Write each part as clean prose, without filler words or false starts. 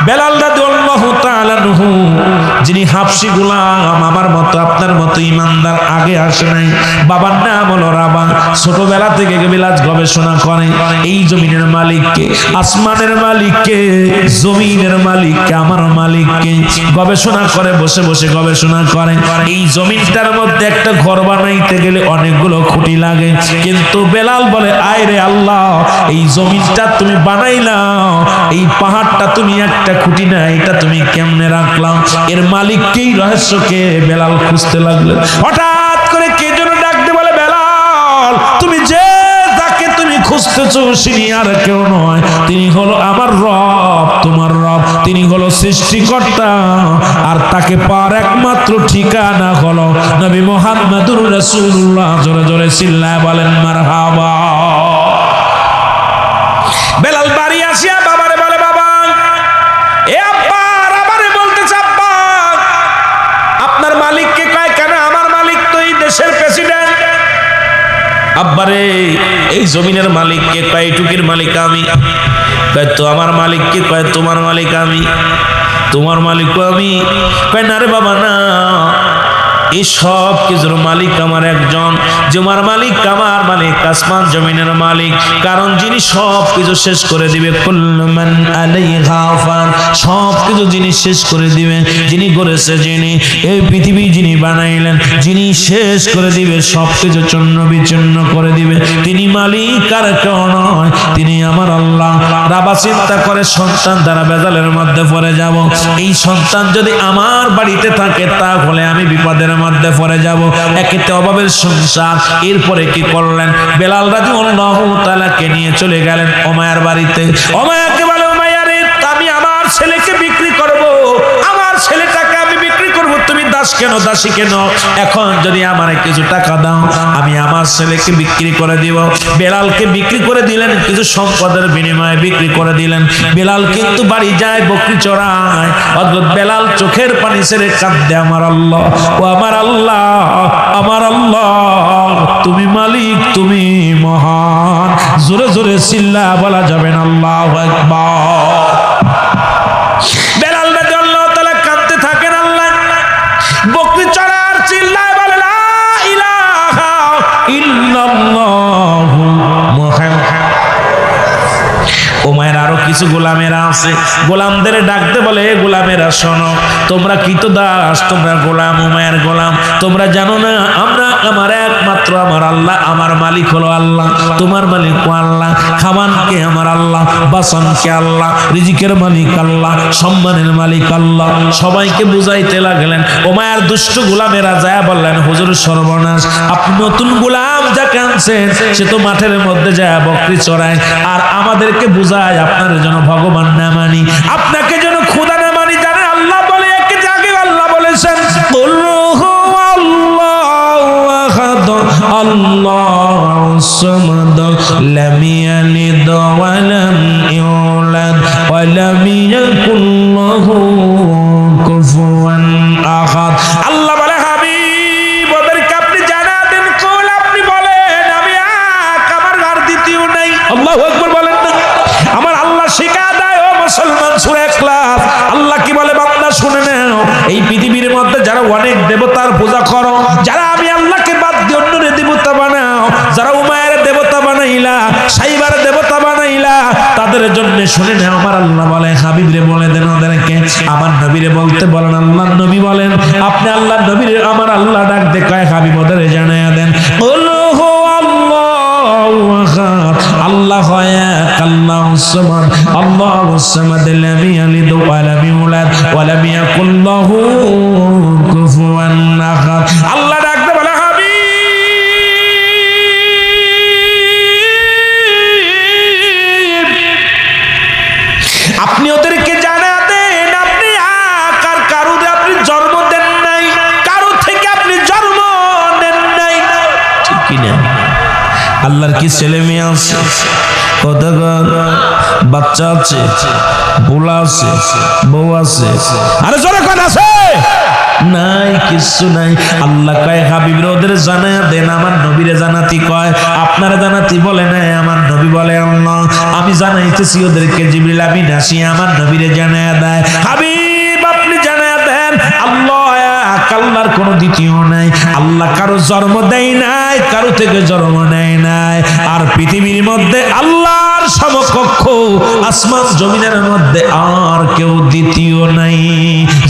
বেলাল রাদিয়াল্লাহু তাআলা আনহু যিনি হাবশী গোলাম, আমার মতো আপনার মতো ইমানদার আগে আসে নাই। বাবার নাম হলো রাবা। ছোটবেলা থেকে বেলাল গবেষণা করে এই জমিনের মালিককে, আসমানের মালিককে, জমিনের মালিককে, আমার মালিককে গবেষণা করে, বসে বসে গবেষণা করে। এই জমিনটার মধ্যে একটা ঘর বানাইতে গেলে অনেকগুলো খুঁটি লাগে, কিন্তু বেলাল বলে আয় রে আল্লাহ, এই জমিনটা তুমি বানাইলাও, এই পাহাড়টা তুমি একটা খুঁটি না, এটা তুমি কেমনে রাখলাম? এর মালিককেই রহস্যকে বেলাল খুঁজতে লাগলো। হঠাৎ করে কে যেন ডাকতে বলে, বেলাল তুমি যে তাকে তুমি খুঁজতেছো তিনি আর কেউ নয়, তিনি হলো আমার রব, তোমার রব। তিনি হলো সৃষ্টিকর্তা, আর তাকে পাওয়ার একমাত্র ঠিকানা হলো নবী মুহাম্মদুর রাসূলুল্লাহ। জোরে জোরে চিল্লায় বলেন মারহাবা। বেলাল বাড়ি আসিয়া বাবারে বলে, বাবা এ আব্বা, আবারে বলতেছে আব্বা আপনার মালিককে কয় কেন? আমার মালিক তো এই দেশের প্রেসিডেন্ট। আব্বারে এই জমিনের মালিককে কয়, এইটুকির মালিক আমি। কয় তো আমার মালিককে কয়, তোমার মালিক আমি। তোমার মালিক আমি। কয় না রে বাবা না, এই সব কিছুর মালিক আমার একজন। জমার মালিক আমার মালিক, আসমান জমিনের মালিক। কারণ যিনি সব কিছু শেষ করে দিবে, কুল্লু মান আলাইহা ফান, সব কিছু যিনি শেষ করে দিবে, যিনি করেছে, যিনি এই পৃথিবী যিনি বানাইলেন, যিনি শেষ করে দিবে, সব কিছু চূর্ণ বিচূর্ণ করে দিবে, তিনি মালিক আর কেউ নয়, তিনি আমার আল্লাহ। রাবা চিন্তা করে সন্তান দ্বারা বেজালের মধ্যে পড়ে যাব। এই সন্তান যদি আমার বাড়িতে থাকে তাহলে আমি বিপদের মধ্যে পড়ে যাব, একেতে অভাবের সংসার। এরপরে কি করলেন? বেলাল রাদিয়াল্লাহু তাআলা কে নিয়ে চলে গেলেন উমাইয়ার বাড়িতে। উমাইয়াকে বলে, উমাইয়া রে, আমি আমার ছেলেকে বিক্রি করব, আমার ছেলেটাকে আমি বিক্রি করব। তুমি দাস কেন, দাসী কেন? এখন যদি আমারে কিছু টাকা দাও, আমি আমার ছেলেকে বিক্রি করে দিব। বেলালকে বিক্রি করে দিলেন, কিছু সম্পদের বিনিময়ে বিক্রি করে দিলেন। বেলাল কিন্তু বাড়ি যায়, বকরি চড়ায়। অদ্ভুত বেলাল চোখের পানি ছেড়ে কাঁদে, আমার আল্লাহ, ও আমার আল্লাহ, আমার আল্লাহ, তুমি মালিক, তুমি মহান। জোরে জোরে চিল্লা বলা যাবে না আল্লাহু আকবার। বেলাল রাদিয়াল্লাহু তাআলা কাঁদতে থাকেন। আল্লাহ বকরি চড়ার চিল্লায় বলে, লা ইলাহা ইল্লাল্লাহু মুহাম্মাদ। উমাইর আরো কিছু গোলামেরা আছে, গোলামদের ডাকতে বলে, গোলামেরা শোনো, তোমরা কৃতদাস, তোমরা গোলাম, উমাইর গোলাম। তোমরা জানো না আমরা, আমার একমাত্র আমার আল্লাহ, আমার মালিক হলো আল্লাহ, তোমার মালিক আল্লাহ, খাবানকে আমার আল্লাহ, বাসনকে আল্লাহ, রিজিকের মালিক আল্লাহ, সম্মানের মালিক আল্লাহ। সবাইকে বুঝাইতে লাগলেন। উমাইর দুষ্ট গোলামেরা যায় বললেন, হুজুর সর্বনাশ, আপনি নতুন গোলাম যাকে আনছেন সে তো মাঠের মধ্যে যায় বকরি চড়ায়, আর আমাদেরকে বুঝায় আপনার জন্য ভগবান না মানি, আপনাকে যেন খোদা না মানি। জানে আল্লাহ বলে, একে যাকে আল্লাহ বলেছেন, আল্লাহুস সামাদ লাম ইয়ালিদ ওয়া লাম ইউলাদ ওয়া লাম ইয়াকুল লাহু কুফুয়ান আহাদ। আল্লাহ বলে, হাবিব ওদেরকে আপনি জানা দেন, কোন আপনি বলেন আমি এক, আমার আর দ্বিতীয় নাই। আল্লাহু আকবার বলেন না? আমার আল্লাহ শিখা দেয়, ও মুসলমান, সূরা ইখলাস। আল্লাহ কি বলে? বান্দা শুনে নাও, এই পৃথিবীর মধ্যে যারা অনেক দেবতার পূজা করো, যারা আমি আল্লাহকে বাদ দিয়ে অন্যরে দেবতা বানাও, যারা উমাইয়ের দেবতা বানাইলা, সাইবার দেবতা বানাইলা, তাদের জন্য শুনে নাও, আমার আল্লাহ বলে, হাবিবরে বলে দেন ওদেরকে, আমার নবীরে বলতে বলেন। আল্লাহর নবী বলেন, আপনি আল্লাহর নবীরে আমার আল্লাহ ডাক দে কয়, হাবিব ওদের জানায়া দেন, আল্লাহ এক, আল্লাহুস সামাদ, আল্লাহুস সামাদ, লাম ইয়ালিদ ওয়া লাম ইউলাদ ওয়া লাম ইয়াকুল লাহু কুফুয়ান আহাদ। আল্লাহ ডাকতে বলে, হাবিব আপনি ওদেরকে জানা দেন, আপনি আর কারুর আপনি জন্ম দেন নাই, কারো থেকে আপনি জন্ম নেন নাই, ঠিক কি না? আল্লাহর কি ছেলে মেয়ে আছে? বাচ্চা আছে, বোলা আছে, বউ আছে, আরে জোরে কথা আছে নাই? কিছু নাই। আল্লাহ কয়, হাবিবরে ওদের জানায়া দেন, আমার নবীরে জানাতি কয়, আপনারা জানাতি বলে নাই, আমার নবী বলে, আল্লাহ আমি জানাইতেছি ওদেরকে জিবরিল আমিন আসিয়া আমার নবীরে জানায়া দেয়, হাবিব আপনি জানায়া দেন আল্লাহ আল্লাহর কোনো দ্বিতীয় নাই, আল্লাহ কারো জন্ম দেয় নাই, কারো থেকে জন্ম নেয় নাই, আর পৃথিবীর মধ্যে আল্লাহর সমকক্ষ আসমান জমিনের মধ্যে আর কেউ দ্বিতীয় নাই।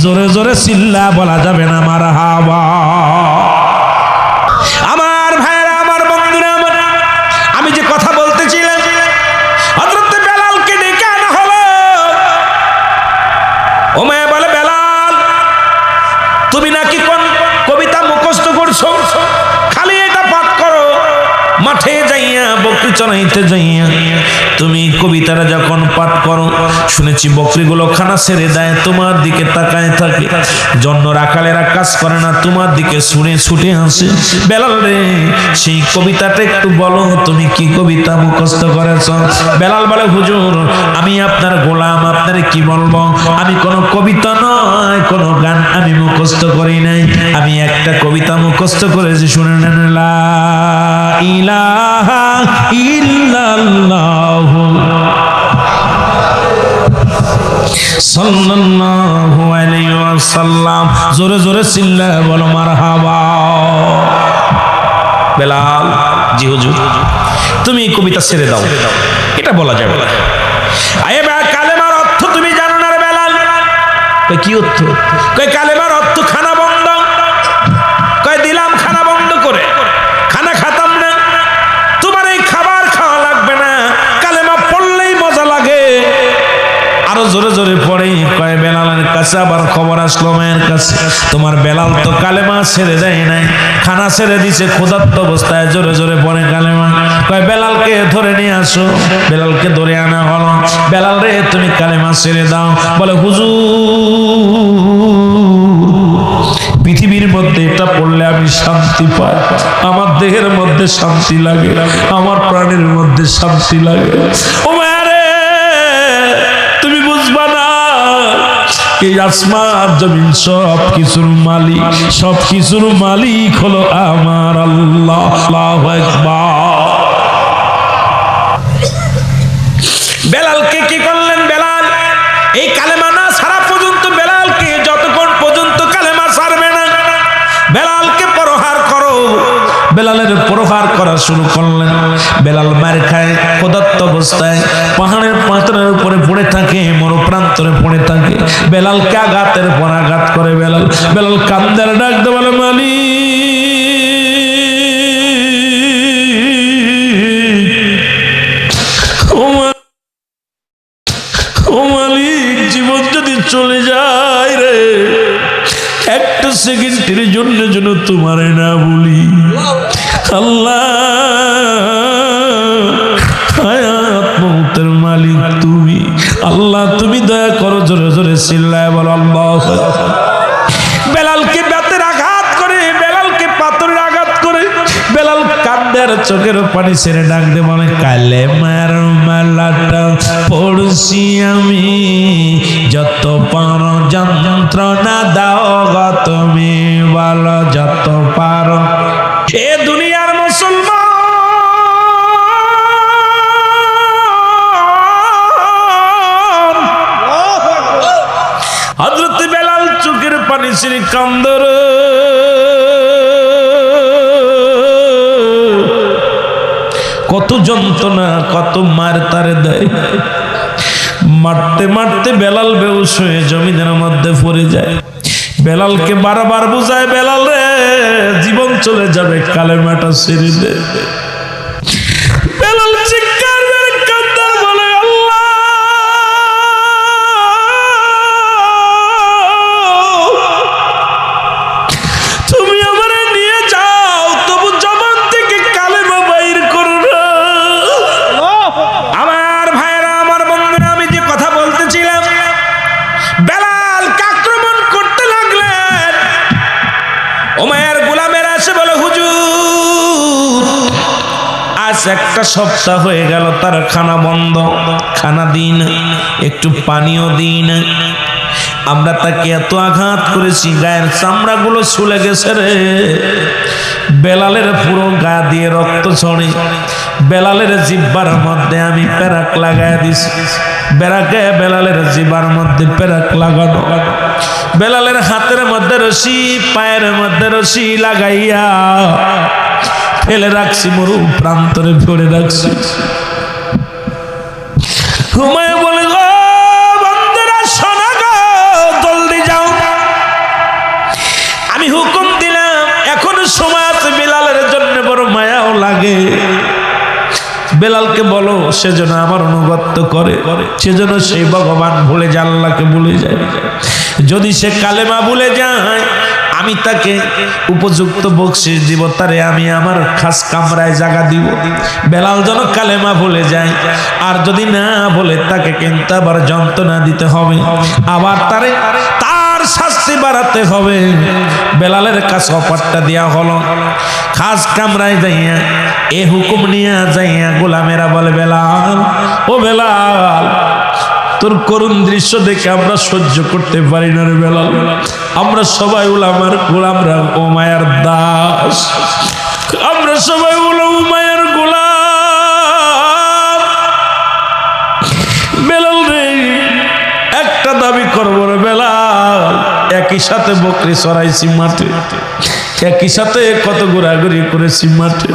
জোরে জোরে চিল্লা বলা যাবে না মারহাবা। আমার ভাইরা, আমার বন্ধুরা, আমি যে কথা বলতেছিলাম, হযরত বেলালকে ডেকে আনা হলো। উমাইয়া বলে, বেলাল তুমি নাকি কোন কবিতা মুখস্থ করছো, খালি এটা পাঠ করো। মাঠে যাইয়া বকরি চড়াইতে যাইয়া তুমি কবিতাটা যখন পাঠ করো, শুনেছি বকরিগুলো খানা ছেড়ে দেয়, তোমার দিকে তাকায় থাকে, জন্য রাখালেরা কাজ করে না, তোমার দিকে শুনে ছুটে আসে। বেলাল রে, সেই কবিতাটা একটু বলো, তুমি কি কবিতা মুখস্থ করেছ? বেলাল বলে, হুজুর আমি আপনার গোলাম, আপনারে কি বলবো, আমি কোনো কবিতা নয়, কোনো গান আমি মুখস্থ করি নাই, আমি একটা কবিতা মুখস্থ করেছি, শুনে নেন। লা ইলাহা ইল্লাল্লাহ সাল্লাল্লাহু আলাইহি ওয়াসাল্লাম। জোরে জোরে চিল্লা বলো মারহাবা। বেলাল, জি হুজুর, তুমি কবিতা ছেড়ে দাও, এটা বলা যাবে না। আয়ে বা কালেমার অর্থ তুমি জানো না রে বেলাল? কই কি অর্থ? কই কালেমার অর্থ খানা বন্ধ। কই দিলাম খানা বন্ধ করে, খানা খাতাম না, তোমার এই খাবার খাওয়া লাগবে না, কালেমা পড়লেই মজা লাগে। আরো জোরে জোরে পড়ে। কয় বেলালের কাছে আবার খবর আসলো মায়ের কাছে, তোমার বেলাল তো কালেমা ছেড়ে দেয় নাই, খানা ছেড়ে দিছে ক্ষুধার্ত অবস্থায়, জোরে জোরে পড়ে কালেমা। কয় বেলালকে ধরে নিয়ে আসো। বেলালকে ধরে আনা হলো। বেলাল রে, তুমি কালেমা ছেড়ে দাও। বলে, হুজুর পৃথিবীর মধ্যে এটা পড়লে আমি শান্তি পাই, আমার দেহের মধ্যে শান্তি লাগে, আমার প্রাণের মধ্যে শান্তি লাগে। ও মারে, তুমি বুঝবা না, এই আসমান জমিন সব কিছুর মালিক, সব কিছুর মালিক হলো আমার আল্লাহ। আল্লাহু আকবার। বেলালকে কি করলেন? বেলাল এই কালেমা না ছাড়া পর্যন্ত, বেলালকে যতক্ষণ পর্যন্ত কালেমা ছাড়বে না, বেলালকে প্রহার করো। বেলালের প্রহার করা শুরু করলেন। বেলাল মার খায়, ক্ষুধার্ত অবস্থায় পাহাড়ের পাথরের উপরে পড়ে থাকে, মরুপ্রান্তরে পড়ে থাকে। বেলালকে আঘাতের পর আঘাত করে। বেলাল কান্দার ডাক দে, বলে, মালিক, জীবন যদি চলে যায় রে, একটা সেকেন্ডের জন্য যেন তোমারে না বলি। আল্লাহ, হায়াত মৌতের মালিক তুমি, আল্লাহ তুমি দয়া করো। জোরে জোরে চিল্লায় বলো আল্লাহ। বেলালকে বেতের আঘাত করে, বেলালকে পাথরের আঘাত করে, বেলাল কান্দার চোখের পানি ছেড়ে ডাক দে, বলে, কালেমার মালাটা পড়ছি আমি, যত পারো যন্ত্রণা দাও গো তুমি, বলো যত পারো। এ দুনিয়ার মুসলমান, হযরত বেলাল চোখের পানি ছেড়ে কান্দর। কত যন্ত্রণা, কত মার তারে দেয়, মারতে মারতে বেলাল বেহুশ হয়ে জমিনের মধ্যে পড়ে যায়। বেলালকে বারবার বুঝায়, বেলাল রে, জীবন চলে যাবে, কালেমাটা ছেড়ে দে। বেলাল চিৎকার করে কাঁদে, বলে, আল্লাহ তুমি আমারে নিয়ে যাও, তবু জবান থেকে কালেমা বাইর করো না। আমার ভাইরা, আমার বন্ধুরা, আমি যে কথা বলতেছিলাম, বেলালকে আক্রমণ করতে লাগলেন। উমাইয়ার গোলামেরা এসে বলে, হুজুর আজ একটা সপ্তাহ হয়ে গেল, তার খানা বন্ধ, খানা দিন, একটু পানিও দিন। আমরা তাকে এত আঘাত করেছি, গায়ের চামড়াগুলো ছুলে গেছে রে। বেলালের পুরো গা দিয়ে রক্ত ছড়ে, বেলালের জিহ্বার মধ্যে আমি পেরাক লাগায় দিছি। বেরাকে বেলালের জিহ্বার মধ্যে পেরাক লাগানো, বেলালের হাতের মধ্যে রশি, পায়ের মধ্যে রশি লাগাইয়া ফেলে রাখছি, মরু প্রান্তরে ফেলে রাখছি। হুমায়ুন বলে, গো বন্ধুরা শোনো গো, জলদি যাও, আমি হুকুম দিলাম, এখন সময় আছে। বেলালের জন্য বড় মায়াও লাগে, বেলালকে বলো সেজন্য আমার অনুগত্য করে, সেজন্য সেই ভগবান ভুলে যায়, আল্লাহকে ভুলে যায়। যদি সে কালেমা ভুলে যায়, আমি তাকে উপযুক্ত বকশিশ দিব, তারে আমি আমার খাস কামরায় জায়গা দিব। বেলাল যেন কালেমা ভুলে যায়, আর যদি না বলে তাকে কিন্তু আবার যন্ত্রণা দিতে হবে, আবার তার শাস্তি বাড়াতে হবে। বেলালের কাছে অফারটা দেওয়া হলো, খাস কামরায় যাইয়া এ হুকুম নিয়ে যাইয়া গোলামেরা বলে, বেলাল, ও বেলাল, তোর করুণ দৃশ্য দেখে আমরা সহ্য করতে পারি না রে বেলাল, আমরা সবাই উলামার গোলামরা, উমাইয়ার দাস, আমরা সবাই উমাইয়ার গোলাম। বেলাল রে, একটা দাবি করবো রে বেলাল, একই সাথে বকরি চড়াইছি মাঠে, একই সাথে কত ঘোরাঘুরি করেছি মাঠে,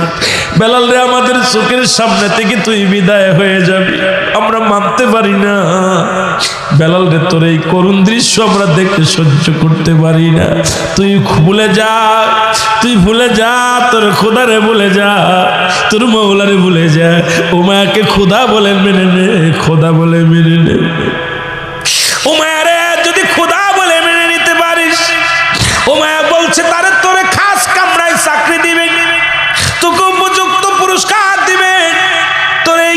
বেলাল রে আমাদের চোখের সামনে থেকে তুই বিদায় হয়ে যাবি, আমরা মানতে পারি না। বেলাল রে, তোর এই করুণ দৃশ্য আমরা দেখে সহ্য করতে পারি না, তুই ভুলে যা, তুই ভুলে যা, তোর খোদারে ভুলে যা, তোর মৌলারে ভুলে যা, উমায়াকে খোদা বলে মেনে নে, খোদা বলে মেনে নে। উমায়ারে যদি খোদা বলে মেনে নিতে পারিস, উমায়া বলছে তারে তোরে খাস কামরায় চাকরি দিবে, তোকে উপযুক্ত পুরস্কার দিবে, তোর এই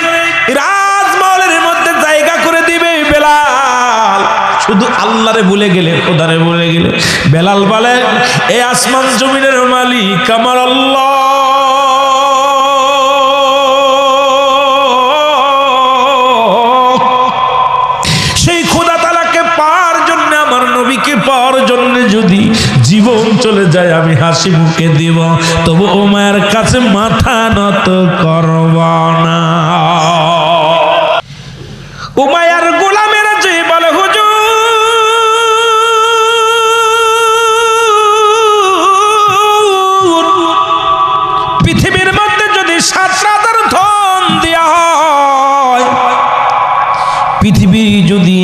রাজমহলের মধ্যে জায়গা করে দিবে। বেলাল শুধু আল্লাহরে ভুলে গেলে, খোদারে ভুলে গেলে। বেলাল বলে, এই আসমান জমিনের মালিক আমার আল্লাহ, সেই খোদা তাআলাকে পাওয়ার জন্য, আমার নবীকে পাওয়ার জন্য যদি জীবন চলে যায় আমি হাসি মুখে দিব, তবু উমায়ের কাছে মাথা নত করব না। উমাইয়ার গোলামেরা যে বলে, হুজুর পৃথিবীর মধ্যে যদি 7 রাজার ধন দেয়া হয়, পৃথিবী যদি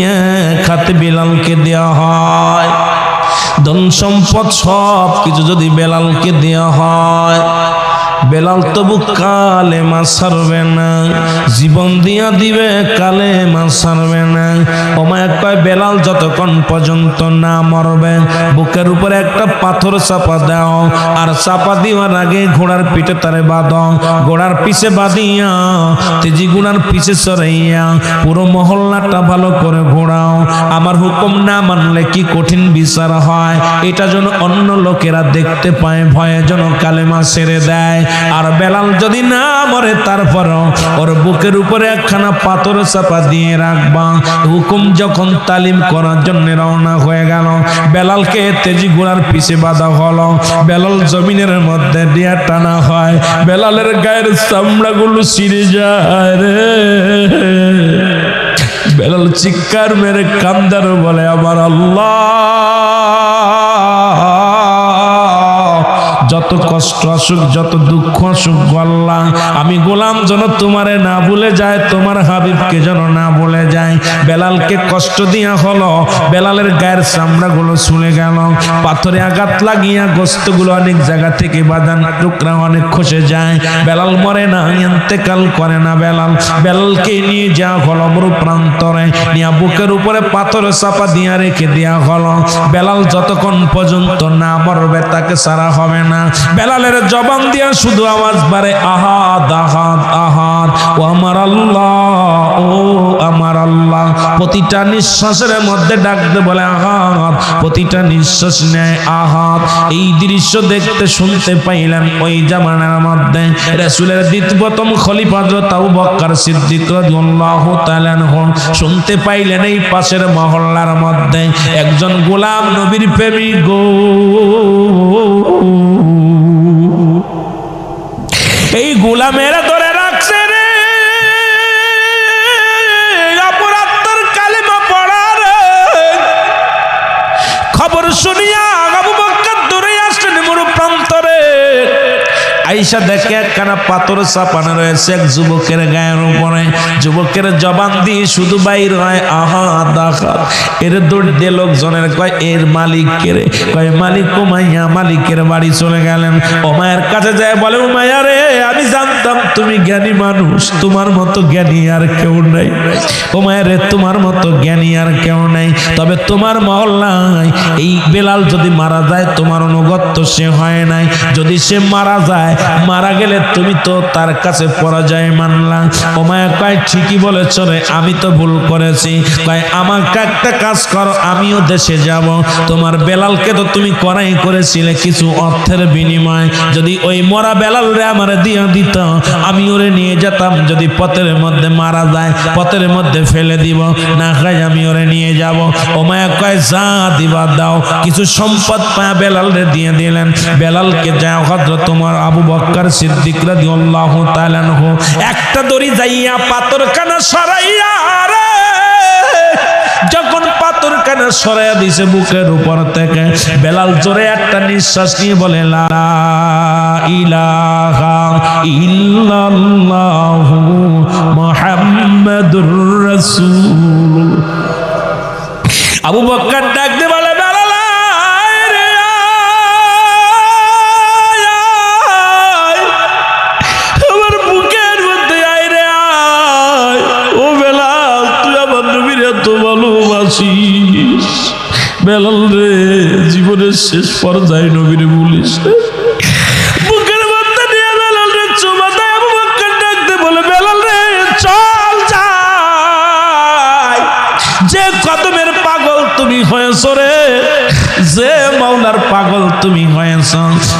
এক হাতে বেলালকে দেয়া হয়, ধন সম্পদ সব কিছু যদি বেলালকে দেয়া হয়, বেলাল তবু কালেমা ছাড়বে না, জীবন দিয়া দিবে, কালেমা ছাড়বে না। উমাইয়া কয়, বেলাল যতক্ষণ পর্যন্ত না মরবে, বুকের উপরে একটা পাথর চাপা দাও, আর চাপা দেওয়ার আগে ঘোড়ার পিঠে তারে বাঁধো, ঘোড়ার পিছে বাঁধিয়া তেজি ঘোড়ার পিছে চড়াইয়া পুরো মহল্লাটা ভালো করে ঘোরাও। আমার হুকুম না মানলে কি কঠিন বিচার হয়, এটা যেন অন্য লোকেরা দেখতে পায়, ভয়ে যেন কালেমা ছেড়ে দেয়। আর বেলাল যদি না মরে, তারপরও ওর বুকের উপরে একখানা পাথর চাপা দিয়ে রাখবা। হুকুম যখন তালিম করার জন্য রওনা হয়ে গেল, বেলালকে তেজি ঘোড়ার পিছে বাঁধা হলো, বেলাল জমিনের মধ্যে দিয়ে টানা হয়, বেলালের গায়ের চামড়াগুলো ছিঁড়ে যায় রে। বেলাল চিৎকার মেরে কান্দার বলে, আমার আল্লাহ, যত কষ্ট আসুক, যত দুঃখ আসুক, আল্লাহ আমি গোলাম যেন তোমারে না ভুলে যায়, তোমার হাবিবকে যেন না ভুলে যায়। বেলালকে কষ্ট দিয়া হলো, বেলালের গায়ের চামড়াগুলো ছুলে গেল, পাথরে আঘাত লাগিয়া গোস্তগুলো অনেক জায়গা থেকে বাদান টুকরা অনেক খসে যায়। বেলাল মরে না, ইন্তেকাল করে না। বেলালকে নিয়ে যাওয়া হলো মরু প্রান্তরে, নিয়ে বুকের উপরে পাথর চাপা দিয়া রেখে দেওয়া হলো। বেলাল যতক্ষণ পর্যন্ত না মরবে তাকে ছাড়া হবে না। বেলালের জবান দিয়া শুধু আওয়াজ বাড়ে, আহাদ আহাদ আহাদ, ও আমার আল্লাহ, ও আমার আল্লাহ। প্রতিটা নিঃশ্বাসের মধ্যে ডাকতে বলে আহাদ, প্রতিটা নিঃশ্বাস নেয় আহাদ। এই দৃশ্য দেখতে শুনতে পাইলেন ওই জামানার মধ্যে রাসূলের দ্বিতীয়তম খলিফা হযরত আবু বকর সিদ্দিক রাদিয়াল্লাহু তাআলা আনহু শুনতে পাইলেন এই পাশের মহল্লার মধ্যে একজন গোলাম নবীর প্রেমিক গো, এই গোলামেরা ধরে রাখছে আইসা দেখে একখানা পাথর চাপানো রয়েছে এক যুবকের গায়ের উপরে। যুবকের জবান দিয়ে শুধু বাইর হয় আহাদ আহাদ। এর দৌড় দিয়ে লোকজনের কয় এর মালিক কে রে? কয় মালিক উমাইয়া। মালিকের বাড়ি চলে গেলেন। উমাইয়ার কাছে যায় বলে উমাইয়া রে, আমি জানতাম তুমি জ্ঞানী মানুষ, তোমার মতো জ্ঞানী আর কেউ নাই। উমাইয়া রে, তোমার মতো জ্ঞানী আর কেউ নাই, তবে তোমার মহল্লায় এই বেলাল যদি মারা যায় তোমার অনুগত্য সে হয় নাই। যদি সে মারা যায়, মারা গেলে তুমি তো তার কাছে পরাজয় মানলা। উমাইয়া কয় ঠিকই বলেছ রে, আমি তো ভুল করেছি। কয় আমাকে একটা কাজ করো, আমিও দেশে যাব। তোমার বেলালকে তো তুমি করাই করেছিলে কিছু অর্থের বিনিময়, যদি ওই মরা বেলাল রে আমার দিয়ে দিত, আমি ওরে নিয়ে যেতাম। যদি পথের মধ্যে মারা যায়, পথের মধ্যে ফেলে দিব, না খাই আমি ওরে নিয়ে যাব। উমাইয়া কয় যা দিবা দাও। কিছু সম্পদ পায় বেলাল রে দিয়ে দিলেন। বেলালকে যা হযরত ওমর আবু বকর সিদ্দিক রাদিয়াল্লাহু তাআলা আনহু একটা দড়ি যাইয়া পাথরখানা সরাইয়া রে, যখন পাথরখানা সরাইয়া দিছে বুকের উপর থেকে, বেলাল জোরে একটা নিঃশ্বাস নিয়ে বলে লা ইলাহা ইল্লাল্লাহু মুহাম্মাদুর রাসূল। আবু বকর ডাক দিয়ে বলে বেলাল আয় রে আয়, আমার বুকের মধ্যে আয় রে আয়। ও বেলাল, তুই আমার নবীর এত ভালোবাসিস। বেলাল রে, জীবনের শেষ পর্যায়ে নবীর বলিস। বুকের মধ্যে নিয়ে বেলাল রে চুমা দেয়। আবু বকর ডাক দিয়ে বলে বেলাল রে চল যাই, যে কদমের পাগল তুমি হয়েছ রে, যে মাওলার পাগল তুমি হয়েছ,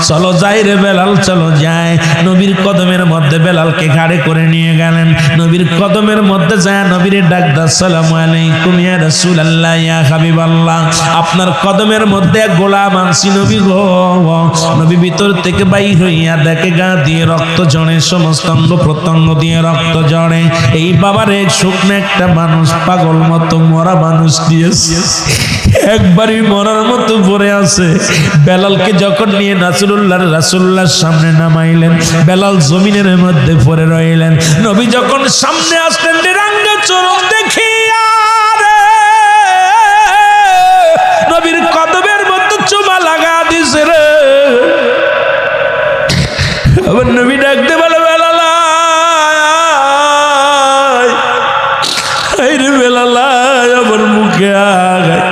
চলো যাই রে বেলাল, চলো যাই। নবীর কদমের মধ্যে বেলালকে ঘাড়ে করে নিয়ে গেলেন। নবীর কদমের মধ্যে যায় নবীর ডাক দা আসসালামু আলাইকুম ইয়া রাসূলুল্লাহ ইয়া হাবিবাল্লাহ, আপনার কদমের মধ্যে গোলাম আনছি নবী গো। নবী ভিতর থেকে বাইর হইয়া দেখে গা দিয়ে রক্ত ঝরে, সমস্ত অঙ্গ প্রত্যঙ্গ দিয়ে রক্ত ঝরে। এই বাবারে শুকনো একটা মানুষ, পাগল মতো মরা মানুষ দিয়েছে, একবারই মরার মতো পড়ে আছে। বেলালকে যখন নিয়ে রাসূলুল্লাহর সামনে নামাইলেন, বেলাল জমিনের মধ্যে পড়ে রইলেন। নবী যখন সামনে আসলেন, নিরাঙ্গা চরণ দেখিয়া রে, নবীর কদমের মধ্যে চুমা লাগা দিছে রে। আবার নবী ডাকতে বলে বেলাল আয় রে, বেলাল আয় আমার মুখে আয়।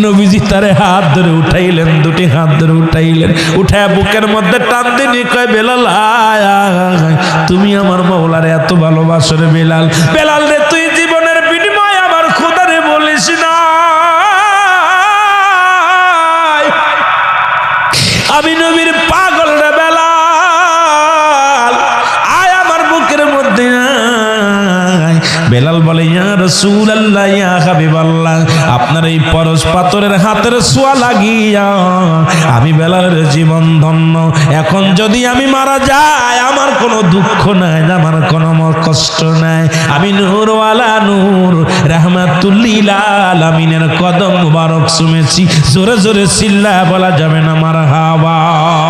নবীজি তারে হাত ধরে উঠাইলেন, দুটি হাত ধরে উঠাইলেন, উঠায় বুকের মধ্যে টান দিয়ে কয় বেলাল আয় আয়, তুমি আমার মাওলার এত ভালোবাসো রে বেলাল। বেলাল রে, তুই জীবনের বিনিময়ে আমার খোদারে বলিস না, আমি নবীর পাগল রে বেলাল, আয় আমার বুকের মধ্যে আয়। বেলাল বলে ইয়া রাসূলুল্লাহ ইয়া হাবিবাল্লাহ, আপনার এই পরশ পাথরের হাতের ছোঁয়া লাগিয়া আমি বেলালের জীবন ধন্য। এখন যদি আমি মারা যাই, আমার কোনো দুঃখ নাই, আমার কোনো কষ্ট নাই। আমি নূরওয়ালা নূর রাহমাতুল লিল আলামিনের কদম মুবারক চুমেছি। জোরে জোরে চিল্লা বলা যাবে না মারহাবা।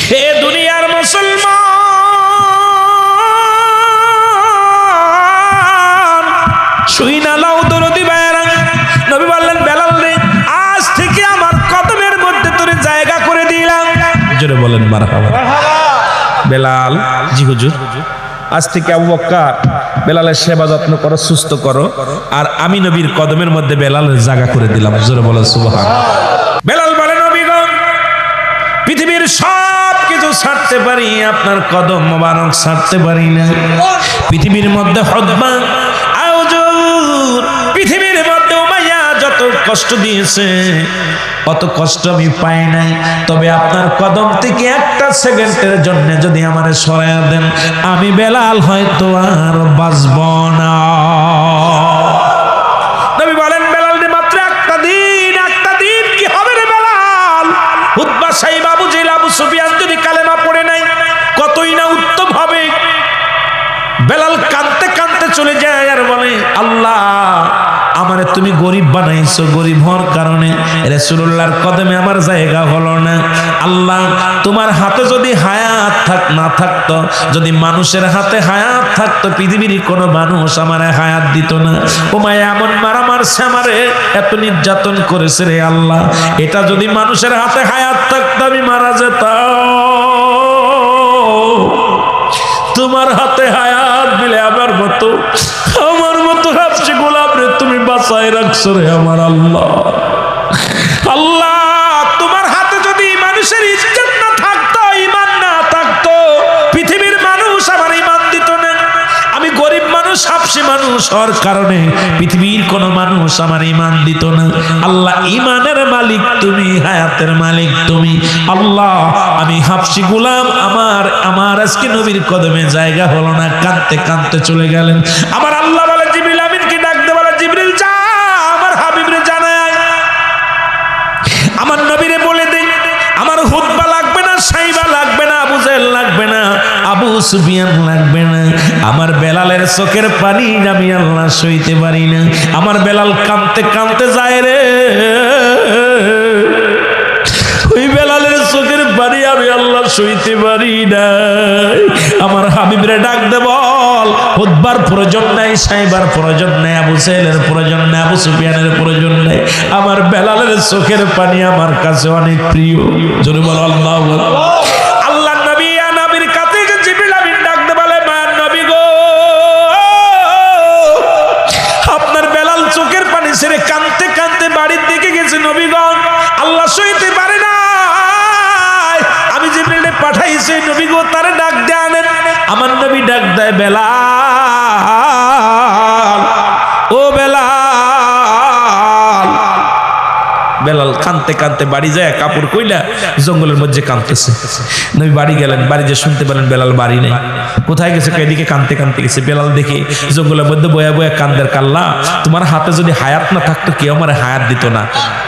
হে দুনিয়ার মুসলমান, শুই না লাও দরদি বাইরা। নবী বললেন বেলাল রে, আজ থেকে আমার কদমের মধ্যে তোরে জায়গা করে দিলাম। জোরে বলেন মারহাবা। বেলাল, জি হুজুর, আজ থেকে আবু বকর বেলালের সেবা যত্ন করো, সুস্থ করো, আর আমি নবীর কদমের মধ্যে বেলালের জায়গা করে দিলাম। জোরে বলেন সুবহানাল্লাহ। বেলাল বলে নবী গো, পৃথিবীর সব কিছু ছাড়তে পারি, আপনার কদম মোবারক ছাড়তে পারি না। পৃথিবীর মধ্যে হুদবা পৃথিবীর মধ্যে উমাইয়া যত কষ্ট দিয়েছে, অত কষ্ট আমি পাই নাই। তবে আপনার কদম থেকে একটা সেকেন্ডের জন্য যদি আমারে সরাইয়া দেন, আমি বেলাল হয়তো আর বাঁচব না। নবী বলেন বেলাল রে, মাত্র একটা দিন কি হবে রে বেলাল? উতবা সাহেব, আবু জেহেল, আবু সুফিয়ান যদি কালেমা পড়ে নাই, কতই না উত্তম হবে। বেলাল কাঁদতে কাঁদতে চলে যায় আর বলে আল্লাহ, আমার আমারে তুমি গরিব বানাইছো, গরিব হওয়ার কারণে রাসূলুল্লাহর কদমে আমার জায়গা হলো না। আল্লাহ তোমার হাতে যদি হায়াত না থাকতো, যদি মানুষের হাতে হায়াত থাকতো, পৃথিবীর কোনো মানুষ আমারে হায়াত দিত না। ও মায়া এমন মারা মারছে আমারে, এত নির্যাতন করেছে রে আল্লাহ, এটা যদি মানুষের হাতে হায়াত থাকতো আমি মারা যেতাম। তোমার হাতে হায়াত দিলে আমার মতো হাফসি গোলাম রে তুমি বাঁচায় রাখছো রে আমার আল্লাহ। আল্লাহ তোমার হাতে যদি মানুষের ইজ্জত না থাকতো, ঈমান না থাকতো, পৃথিবীর মানুষ আমার ঈমান দিত না। আমি গরিব মানুষ, হাফসি মানুষ হওয়ার কারণে পৃথিবীর কোনো মানুষ আমার ঈমান দিত না। আল্লাহ ঈমানের মালিক তুমি, হায়াতের মালিক তুমি। আল্লাহ আমি হাফসি গোলাম, আমার আজকে নবীর কদমে জায়গা হলো না। কাঁদতে কাঁদতে চলে গেলেন। আমার আল্লাহ বলে জিবরিল আমিনকে ডাক দে, বলে জিবরিল যা আমার হাবিবরে জানায়, আমার নবীরে বলে দে আমার হুতবা লাগবে না, সাইবা লাগবে না, আবু জেহেল লাগবে না, আবু সুফিয়ান লাগবে না। আমার বেলালের চোখের পানি আমি আল্লাহ সইতে পারি না। আমার বেলাল কাঁদতে কাঁদতে যায় রে, ওই বেলালের চোখের পানি আমি আল্লাহ সইতে পারি না। আমার হাবিবরে ডাক দে, বল হুতবার প্রয়োজন নাই, সাইবার প্রয়োজন নাই, আবু জেহেলের প্রয়োজন নাই, আবু সুফিয়ানের প্রয়োজন নাই। আমার বেলালের চোখের পানি আমার কাছে অনেক প্রিয়। জোরে বল আল্লাহু আকবার। আল্লাহ নবী নবীর কাছে যে জিবরিল আমিন ডাক দে, বলে মায়ার নবী গো, আপনার বেলাল চোখের পানি ছেড়ে কাঁদতে কাঁদতে বাড়ির দিকে গেছে। নবীগণ আল্লাহ সইতে পারে না, আমি জিবরিলে পাঠাইছি, নবী গো তারে ডাক দিয়ে আনেন। আমার নবী ডাক দেয়, বেলাল, ও বেলাল। বেলাল কাঁদতে কাঁদতে বাড়ি যায়, কাপড় কইলা জঙ্গলের মধ্যে কাঁদতেছে। নবী বাড়ি গেলেন, বাড়ি যে শুনতে পেলেন বেলাল বাড়ি নেই। কোথায় গেছে? এদিকে কাঁদতে কাঁদতে গেছে। বেলাল দেখে জঙ্গলের মধ্যে বয়া বয়া কান্দের, কাল্লা তোমার হাতে যদি হায়াত না থাকতো কেউ আমার হায়াত দিত না।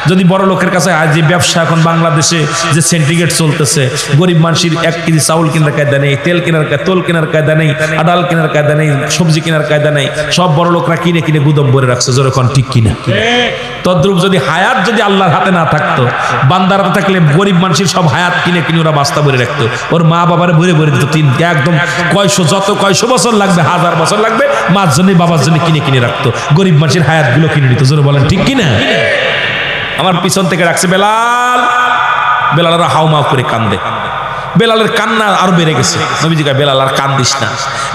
যদি বড় লোকের কাছে যে ব্যবসা এখন বাংলাদেশে যে সেন্টিগ্রেড চলতেছে, গরিব মানুষের 1 কেজি চাউল কেনার কায়দা নেই, তেল কেনার তোল কেনার কায়দা নেই, ডাল কেনার কায়দা নেই, সবজি কেনার কায়দা নেই, সব বড় লোকরা কিনে কিনে গুদম ভরে রাখছে। যখন ঠিক কিনা তদ্রুপ যদি হায়াত যদি আল্লাহর হাতে না থাকতো, বান্দার হাতে থাকলে গরিব মানুষের সব হায়াত কিনে কিনে ওরা বাস্তা ভরে রাখতো, ওর মা বাবার ভরে ভরে দিত। একদম কয়শো বছর লাগবে, 1000 বছর লাগবে, মার জন্য বাবার জন্য কিনে কিনে রাখতো। গরিব মানুষের হায়াত গুলো কিনে নিত। জোরে বলেন ঠিক কিনা? আমার পিছন থেকে রাখছে বেলাল, বেলালরা হাউমাউ করে কান্দে। বেলালের কান্না আরো বেড়ে গেছে। নবীজি কয়, বেলাল আর কান্দিস না।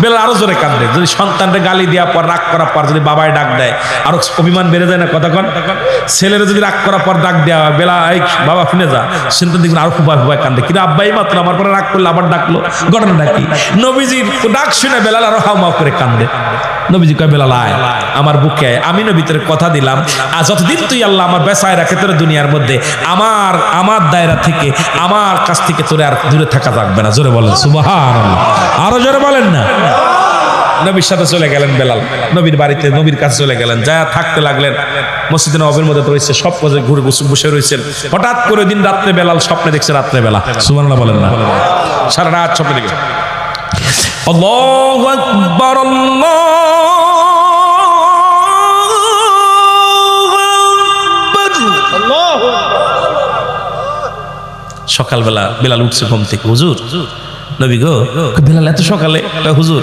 বেলাল আরো জোরে কান্দে। যদি সন্তানরে গালি দেওয়ার পর, রাগ করার পর যদি বাবায় ডাক দেয়, আরো অভিমান বেড়ে যায় না? কতক্ষণ ছেলেরা যদি রাগ করার পর ডাক দেওয়া, বেলা এই বাবা শুনে যা, সন্তান দেখবেন আরো ফুপায় ফুপায় কান্দে। কিন্তু আব্বাই মাত্র আমার পরে রাগ করলে আবার ডাকলো, ঘটনা ডাকি। নবীজির ডাক শুনে বেলাল আরো হাউমাউ করে কান্দে। নবীজি কয়, বেলাল আয় আমার বুকে আয়, আমি নবীর কথা দিলাম, আর যতদিন তুই আল্লাহ আমার বেসায় রাখে তোর দুনিয়ার মধ্যে, আমার দায়রা থেকে, আমার কাছ থেকে তোরে আর দূরে থাকা থাকবে না। জোরে বলেন সুবহানাল্লাহ, আরো জোরে বলেন না। নবীর সাথে চলে গেলেন বেলাল, নবীর বাড়িতে, নবীর কাছে চলে গেলেন, যা থাকতে লাগলেন। মসজিদে নববীর মধ্যে রয়েছে, সব কাজে ঘুরে বসে রয়েছেন। হঠাৎ করে দিন রাত্রে বেলাল স্বপ্নে দেখছে, রাত্রে বেলা, সুবহানাল্লাহ বলেন না, সারা রাত স্বপ্নে দেখে। আল্লাহু আকবার, সকালবেলা বেলাল উঠছে ঘুম থেকে। হুজুর, নবী গো। বেলাল এত সকালে? হুজুর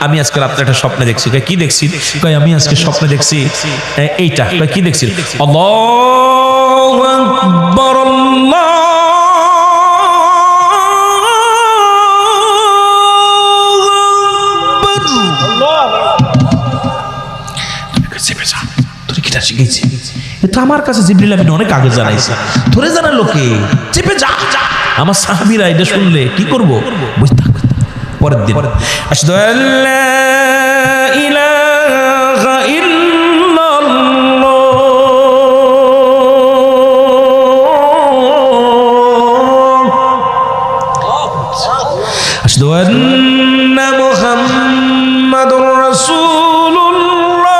আমি আজকে রাত্রে একটা স্বপ্নে দেখছি। কি দেখছি? আমি আজকে স্বপ্নে দেখছি এইটা। কি দেখছি? আল্লাহু আকবার, শিখেছি। এটা আমার কাছে জিবরিল আমিন অনেক আগে জানাইছে, ধরে জানালো কে? চেপে যা। আমার সাহাবীরা এটা শুনলে কি করব? বুঝতে থাকবে। পরের দিন আশহাদু আল্লা ইলাহা ইল্লাল্লাহ আশহাদু আন্না মুহাম্মাদুর রাসূলুল্লাহ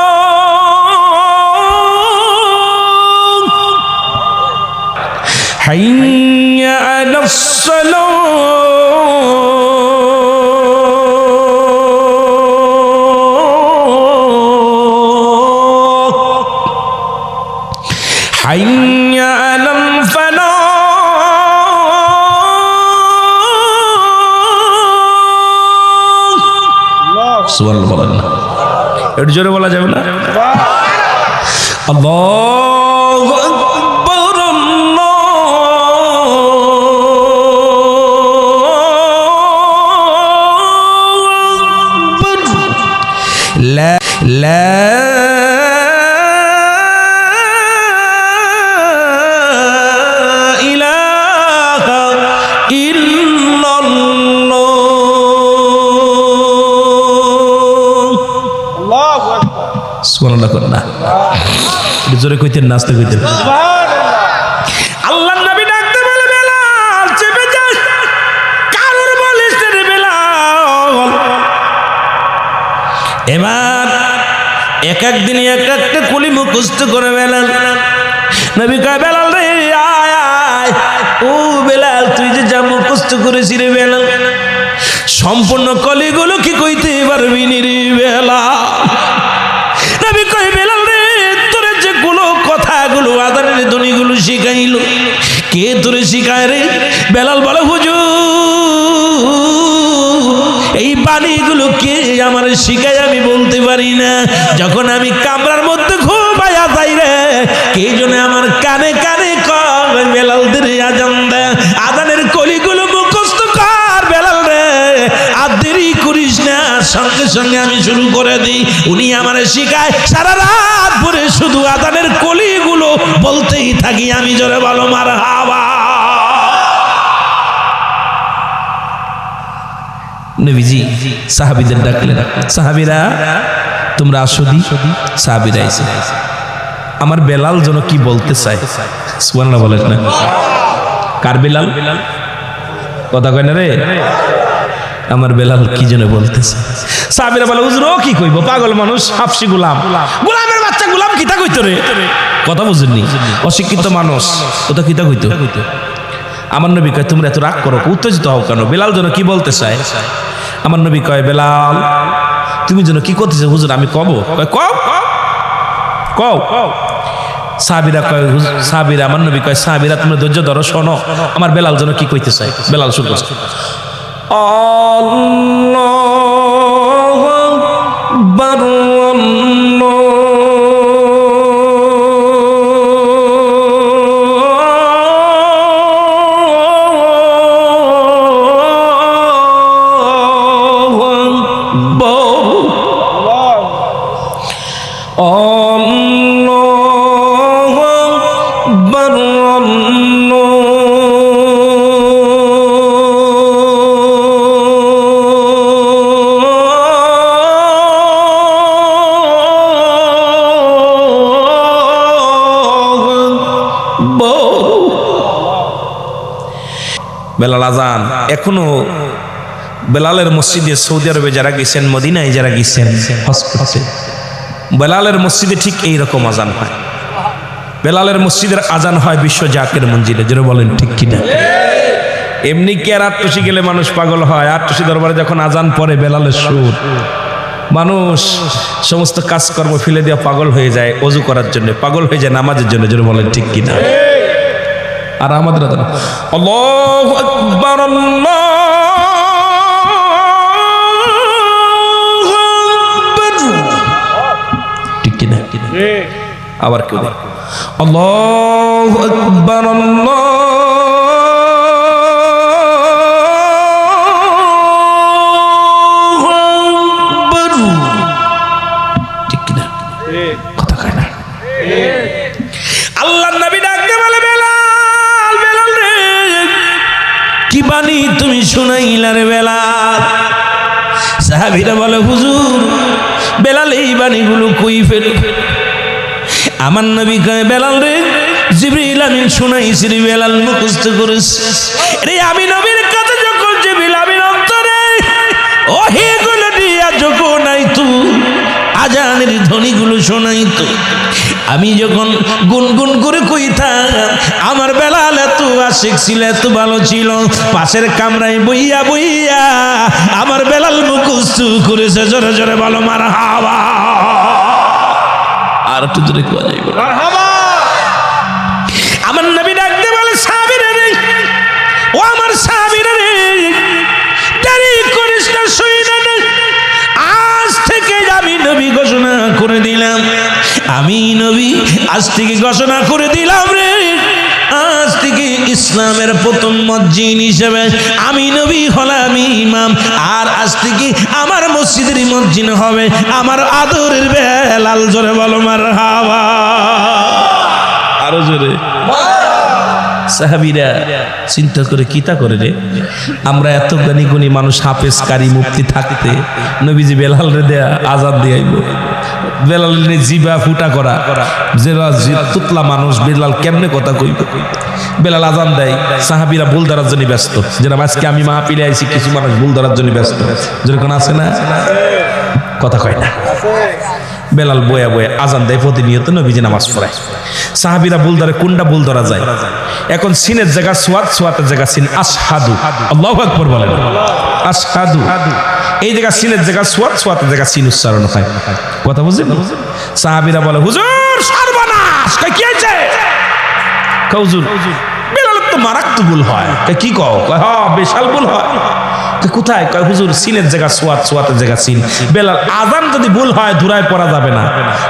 হাইয়া আলাস সালাহ হাইয়া আলাল ফালাহ সুবহানাল্লাহ বলেন না, একটু জোরে বলা যাবে না? আল্লাহু আকবার লা লা ইলাহা ইল্লাল্লাহ। আল্লাহু আকবার। সুবহানাল্লাহ করেন না, একটু জোরে কইতেন না, আস্তে কইতেন। আল্লাহর নবী ডাকতে বলে বেলাল চেপে যা, কারোর বলিস রে বেলাল। এবার এক এক দিন এক একটা কুলি মুখস্থ করে বেলাল। নবী কয় বেলাল রে আয় আয়, ও বেলাল তুই যে যা মুখস্থ করেছিস রে বেলাল, সম্পূর্ণ কলিগুলো কি কইতে পারবি নি রে বেলাল? নবী কয় বেলাল রে তোরে যে গুলো কথাগুলো আদানের ধ্বনিগুলো শিখাইলো কে তোরে শিখায় রে? বেলাল বলে হুজুর এই বাণীগুলো কে আমার শিখায় আমি বলতে পারি না। যখন আমি কামরার মধ্যে ঘুমাইয়া যাই রে, কে জন্য আমার কানে কানে কয় বেলাল রে আজান দে, আজানের কলিগুলো মুখস্থ কর বেলাল রে, আর দেরি করিস না, সঙ্গে সঙ্গে আমি শুরু করে দিই। উনি আমারে শিখায়, সারা রাত ভরে শুধু আজানের কলিগুলো বলতেই থাকি আমি। জোরে বলো মারহাবা। নবীজি সাহাবীদের ডাকলেন, সাহাবীরা তোমরা আসো দি। সাহাবীরা এসে আমার বেলাল যেন কি বলতে চায়। সুবহানাল্লাহ বলেন না? কার বেলাল? কথা কয় না রে, আমার বেলাল কি যেন বলতেছে। সাহাবীরা বলে হুজুর ও কি কইব, পাগল মানুষ, হাফসি গোলাম, গোলামের বাচ্চা গোলাম কিতা কইতো রে? কথা বুঝেননি, অশিক্ষিত মানুষ ওটা কিতা কইতো? আমার নবী কয় তোমরা এত রাগ করো, উত্তেজিত হও কেন? বেলাল যেন কি বলতে চায়। আমার নবী কয় বেলাল তুমি যেন কি করতেছ? হুজুর আমি কব। কয় কও কও। সাহাবীরা কয় সাহাবীরা, আমার নবী কয় সাহাবীরা তোমরা ধৈর্য ধরো, শোনো আমার বেলাল যেন কি কইতে চায়। বেলাল শুরু করছে, আল্লাহু আকবার বেলাল আজান। এখনো বেলালের মসজিদে সৌদি আরবে যারা গেছেন, মদিনায় যারা গেছেন, বেলালের মসজিদে ঠিক এইরকম আজান হয়। বেলালের মসজিদের আজান হয় বিশ্ব জাকের মঞ্জিলে। যেন বলেন ঠিক কিনা? এমনি কি আর আটটুসি গেলে মানুষ পাগল হয়? আটটুসি দরবারে যখন আজান পড়ে বেলালের সুর, মানুষ সমস্ত কাজকর্ম ফেলে দিয়ে পাগল হয়ে যায়, ওযু করার জন্য পাগল হয়ে যায়, নামাজের জন্য। যেন বলেন ঠিক কিনা? আর আমাদের আল্লাহু আকবার আল্লাহু আকবার, ঠিক কিনা? আবার কেউ আল্লাহু আকবার আল্লাহু আকবার, ঠিক কিনা? কথা কয় না। আল্লাহর নবী ডাকতে বলে বেলাল, বেলাল রে কি বাণী তুমি শুনাইলা রে বেলাল? সাহাবীরা বলে হুজুর বেলাল এই বাণীগুলো কই ফেলে? আমার নবী কয় বেলাল রে জিবরিল আমিন শুনাইছি রে, বেলাল মুখস্থ করেছিস রে। আমি নবীর কাছে যখন জিবরিল আমিন অন্তরে ওহীগুলো দিয়া যখন আইতো, আজানের ধ্বনিগুলো শোনাইতো, আমি যখন গুনগুন করে কইতাম আমার বেলাল এত আশিক ছিল, এত ভালো ছিল, পাশের কামরায় বইয়া বইয়া আমার বেলাল মুখস্থ করেছে। জোরে জোরে বলো মারহাবা। আর একটু জোরে কোয়া যাইবে মারহাবা। আমার নবী ডাকতে বলে সাহাবীরা রে, ও আমার সাহাবীরা রে, দেরি করিস না, শুই না। আজ থেকে আমি নবী ঘোষণা করে দিলাম, আমি নবী আজ থেকে ঘোষণা করে দিলাম রে, আজ থেকে ইসলামের প্রথম মসজিদ হিসেবে আমি নবী হলাম ইমাম। আর আজ থেকে আমার মসজিদের মসজিদ হবে আমার আদরের বেলাল। জোরে বলো মারহাবা, আরো জোরে। সাহাবীরা চিন্তা করে কিতা করে রে, আমরা এত জ্ঞানী গুণী মানুষ, হাফেজ কারি মুফতি থাকতে নবীজি বেলাল রে দেয়া আজাদ দিয়াইব। বেলাল জিবা ফুটা করা, তুতলা মানুষ, বেলাল কেমনে কথা কইব? বেলাল আজান দেয়, সাহাবীরা ভুল ধরার জন্য ব্যস্ত। যেরকম আজকে আমি মাহফিলে আইছি, কিছু মানুষ ভুল ধরার জন্য ব্যস্ত, যেরকম আছে না, কথা কয় না। বেলাল বয়া বয়া আজান দেয়, প্রতিনিয়ত নবীজি নামাজ পড়ায়। সাহাবীরা ভুল ধরে, কোনটা ভুল ধরা যায়? এখন সিনের জায়গা সোয়াত, সোয়াতের জায়গা সিন। আশহাদু, আল্লাহু আকবার বলেন, আশহাদু। এই জায়গা সিনের জায়গা সোয়াত, সোয়াতের জায়গা সিন উচ্চারণ হয়। কথা বুঝলেন? সাহাবীরা বলে হুজুর সর্বনাশ। কয় কি হয়েছে? হুজুর বেলাল তো মারাত্মক ভুল হয়। কি কও? হ্যাঁ বিশাল ভুল হয়। কোথায়? কয় হুজুর সিনের জায়গা সোয়াত, সোয়াতের জায়গা সিন। বেলাল আজান যদি ভুল হয় ধুরায় পড়া যাবে না,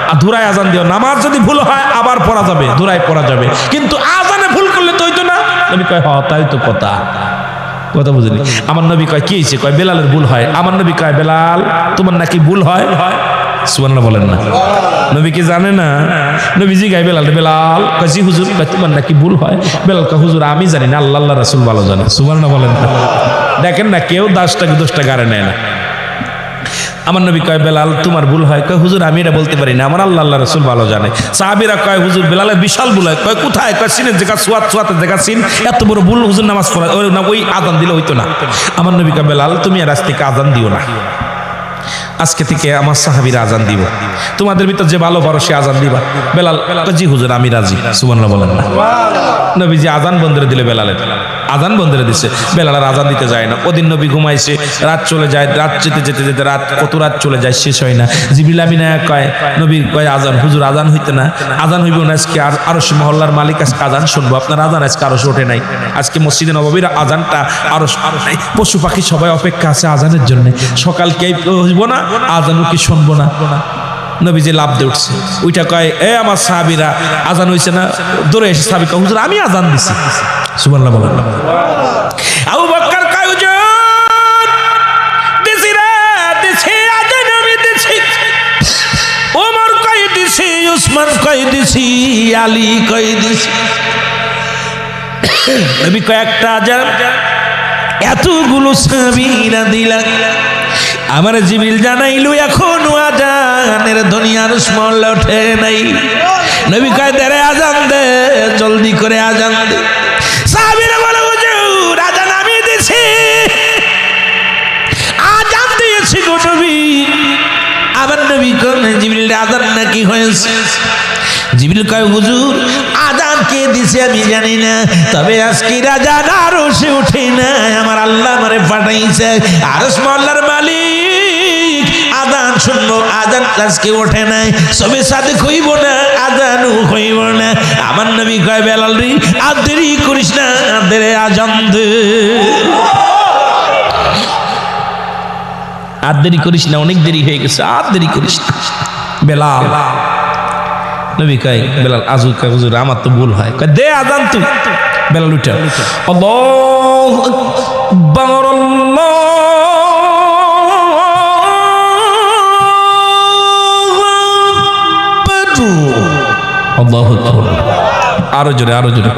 আর ধুরায় আজান দিও। নামাজ যদি ভুল হয় আবার পড়া যাবে, ধুরায় পড়া যাবে, কিন্তু আজানে ভুল করলে তো হইতো না। নবী কয় হ্যাঁ তাই তো কথা। কথা বুঝলি? আমার নবী কয় কি হয়েছে? কয় বেলালের ভুল হয়। আমার নবী কয় বেলাল তোমার নাকি ভুল হয়? সুবহানাল্লাহ বলেন না। নবী কি জানে না? নবীজি গায় বেলাল, বেলাল কয় জি হুজুর, তোমার নাকি ভুল হয়? বেলাল কয় হুজুর আমি জানি না, আল্লাহ রাসূল ভালো জানে। সুবহানাল্লাহ বলেন না। দেখেন না, কেউ 10টা গাড়ে নেয় না। আমার নবী কয় বেলাল তোমার ভুল হয়? কয় হুজুর আমি এটা বলতে পারি না, আমার আল্লাহ রাসূল ভালো জানে। সাহাবীরা কয় হুজুর বেলালের বিশাল ভুল হয়। কয় কোথায়? কয় সিনের জায়গা সোয়াত, সোয়াতের জায়গা সিন। এত বড় ভুল হুজুর নামাজ পড়া ওই আজান দিলে হইতো না। আমার নবী কয় বেলাল তুমি আর আজ থেকে আজান দিও না, আজকে থেকে আমার সাহাবীরা আজান দিব, তোমাদের ভিতর যে ভালো পারো সে আজান দিবা। বেলাল জি হুজুর আমি রাজি। সুবহানাল্লাহ বলেন না। নবীজি আজান বন্ধ করে দিলে, বেলালের আজান বন্ধ করে দিছে। বেলাল আর আজান দিতে যায় না। ওদিন নবী ঘুমাইছে, রাত চলে যায়, রাত যেতে যেতে যেতে রাত কত রাত চলে যায়, শেষ হয় না। জিবরিল আমিন কয় নবী কয় আজান, হুজুর আজান হইতে না, আজান হইব না আজকে। আর আরশ মহল্লার মালিক আজকে আজান শুনবো, আপনার আজান আজকে আরশ ওঠে নাই। আজকে মসজিদে নববীর আজানটা আরশ নাই। পশু পাখি সবাই অপেক্ষা আছে আজানের জন্য। সকাল কে হইব না, আজানও কি শুনবো না। নবীজি লাভ দিয়ে উঠছে, ওইটা কয় এ আমার সাহাবীরা আজান হইছে না? দৌড়ে এসে সাহাবী কয় হুজুর আমি আজান দিছি। সুবহানাল্লাহ বলেন। আবু বকর কয় হুজুর দিছি রে, দিছি আজান আমি দিছি। ওমর কয় দিছি, উসমান কয় দিছি, আলী কয় দিছি। নবী কয় একটা আজান এতগুলো সাহাবীরা দিলা। আমার জিবরিল জানাইলো এখনো আজানের দুনিয়ার স্মরণ ওঠে নাই। নবী কয় দেরে আজান দে, জলদি করে আজান দে। সাহাবীরা বলে হুজুর আজান আমি দিছি, আজান দিয়েছি গো নবী। আমার নবী কোন জিবরিল আজান নাকি হয়েছে? জিবরিল কয় হুজুর আজান কে দিছে আমি জানি না, তবে আজকে আজান আরশে উঠে না, আমার আল্লাহ আমারে পাঠাইছে। আরশ মহল্লার মালিক আজান শুনবো, আজান আজকে ওঠে নাই, সবে সাথে হইব না, আজানও হইব না। আমার নবী কয় বেলাল রে আর দেরি করিস না, দেরে আজান দে, আর দেরি করিস না, অনেক দেরি হয়ে গেছে, আর দেরি করিস না। বেলাল নবী কয় বেলাল আজু কয় হুজুর আমার তো ভুল হয়। কয় দে আজান তুই। বেলাল উঠা আল্লাহু আকবার, আল্লাহু আকবার। আরো জোরে, আরো জোরে।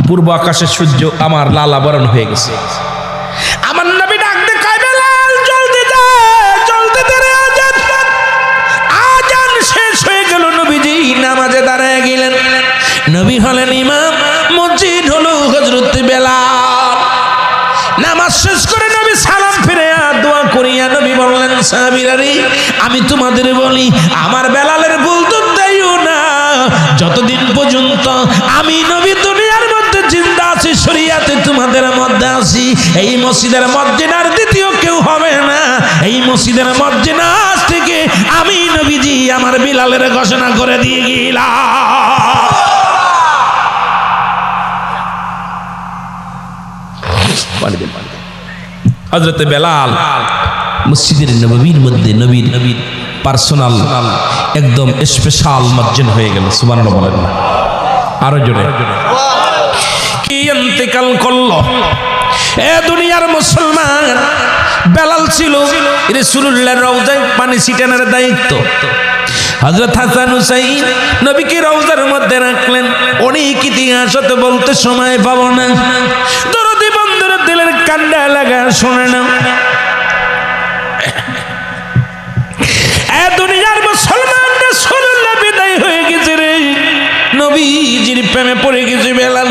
পূর্ব আকাশের সূর্য আমার লাল আবরণ হয়ে গেছে। আমার নবী ডাক দে কয় বেলাল জলদি যা, জলদি দে রে আজান। আজান শেষ হয়ে গেল, নবীজি নামাজে দাঁড়ায় গেলেন। নবী হলেন ইমাম, মসজিদ হলো হযরত বেলাল। নামাজ শেষ করে নবী সালাম ফিরে দোয়া করিয়া নবী বললেন সাহাবীরা রে আমি তোমাদের বলি আমার বেলালের ভুল তো দেইও না, যতদিন পর্যন্ত আমি নবী দুনিয়ার মধ্যে জিন্দা আছি, শরীয়তে তোমাদের মধ্যে আছি, এই মসজিদের মসজিদ আর দ্বিতীয় কেউ হবে না। এই মসজিদের মসজিদ আজ থেকে আমি নবীজি আমার বেলালের ঘোষণা করে দিয়ে গেলাম। হযরতে বেলাল মসজিদের নববীর মধ্যে নবীর পার্সোনাল একদম স্পেশাল মুয়াজ্জিন হয়ে গেল। সুবহানাল্লাহ বলেন না আরো জোরে। কি ইন্তেকাল করলো এ দুনিয়ার মুসলমান। বেলাল ছিল রাসূলুল্লাহর রওজায় পানি ছিটানোর দায়িত্ব। হযরত হাসান হুসাইন নবীকে রওজার মধ্যে রাখলেন। অনেক ইতিহাস হতে বলতে সময় পাবো না। দরদি বন্ধুরা দিলের কান্ডা লাগা শুনে না। এ দুনিয়ার মুসলমান রাসূলুল্লাহ বিদায় হয়ে গেছে রে। নবীজির প্রেমে পড়ে গেছে বেলাল।